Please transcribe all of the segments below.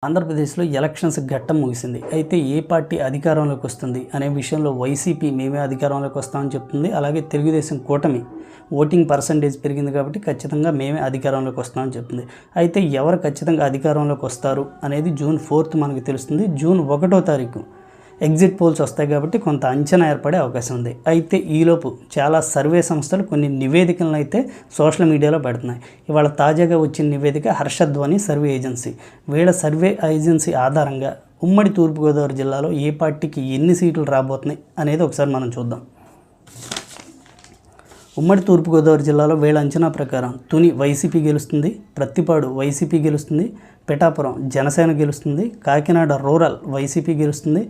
ఆంధ్రప్రదేశ్లో ఎలక్షన్స్ ఘట్టం ముగిసింది. అయితే ఏ పార్టీ అధికారంలోకి వస్తుంది అనే విషయంలో వైసీపీ మేమే అధికారంలోకి వస్తామని చెప్తుంది. అలాగే తెలుగుదేశం కూటమి ఓటింగ్ పర్సంటేజ్ పెరిగింది కాబట్టి ఖచ్చితంగా మేమే అధికారంలోకి వస్తామని చెప్తుంది. అయితే ఎవరు ఖచ్చితంగా అధికారంలోకి వస్తారు అనేది జూన్ 4th మనకు తెలుస్తుంది. జూన్ 1వ తారీఖు ఎగ్జిట్ పోల్స్ వస్తాయి కాబట్టి కొంత అంచనా ఏర్పడే అవకాశం ఉంది. అయితే ఈలోపు చాలా సర్వే సంస్థలు కొన్ని నివేదికలను అయితే సోషల్ మీడియాలో పెడుతున్నాయి. ఇవాళ తాజాగా వచ్చిన నివేదిక హర్షధ్వని సర్వే ఏజెన్సీ. వీళ్ళ సర్వే ఏజెన్సీ ఆధారంగా ఉమ్మడి తూర్పుగోదావరి జిల్లాలో ఏ పార్టీకి ఎన్ని సీట్లు రాబోతున్నాయి అనేది ఒకసారి మనం చూద్దాం. ఉమ్మడి తూర్పుగోదావరి జిల్లాలో వీళ్ళ అంచనా ప్రకారం తుని వైసీపీ గెలుస్తుంది, ప్రత్తిపాడు వైసీపీ గెలుస్తుంది, పిఠాపురం జనసేన గెలుస్తుంది, కాకినాడ రూరల్ వైసీపీ గెలుస్తుంది,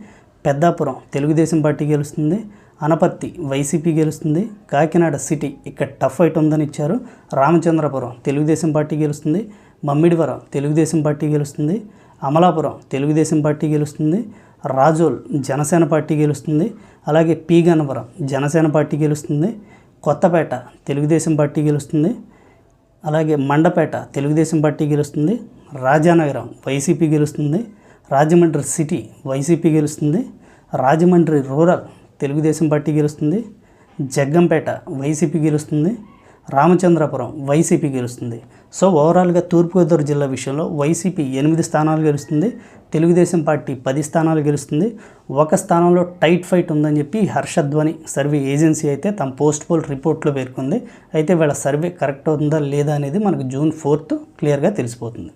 పెద్దాపురం తెలుగుదేశం పార్టీ గెలుస్తుంది, అనపర్తి వైసీపీ గెలుస్తుంది, కాకినాడ సిటీ ఇక్కడ టఫ్ ఫైట్ ఉందని ఇచ్చారు, రామచంద్రపురం తెలుగుదేశం పార్టీ గెలుస్తుంది, మమ్మిడివరం తెలుగుదేశం పార్టీ గెలుస్తుంది, అమలాపురం తెలుగుదేశం పార్టీ గెలుస్తుంది, రాజోల్ జనసేన పార్టీ గెలుస్తుంది, అలాగే పి గన్నవరం జనసేన పార్టీ గెలుస్తుంది, కొత్తపేట తెలుగుదేశం పార్టీ గెలుస్తుంది, అలాగే మండపేట తెలుగుదేశం పార్టీ గెలుస్తుంది, రాజానగరం వైసీపీ గెలుస్తుంది, రాజమండ్రి సిటీ వైసీపీ గెలుస్తుంది, రాజమండ్రి రూరల్ తెలుగుదేశం పార్టీ గెలుస్తుంది, జగ్గంపేట వైసీపీ గెలుస్తుంది, రామచంద్రపురం వైసీపీ గెలుస్తుంది. సో ఓవరాల్గా తూర్పుగోదావరి జిల్లా విషయంలో వైసీపీ 8 స్థానాలు గెలుస్తుంది, తెలుగుదేశం పార్టీ 10 స్థానాలు గెలుస్తుంది. ఒక స్థానంలో టైట్ ఫైట్ ఉందని చెప్పి హర్షధ్వని సర్వే ఏజెన్సీ అయితే తమ పోస్ట్ పోల్ రిపోర్ట్లో పేర్కొంది. అయితే వీళ్ళ సర్వే కరెక్ట్ అవుతుందా లేదా అనేది మనకు జూన్ 4th క్లియర్గా తెలిసిపోతుంది.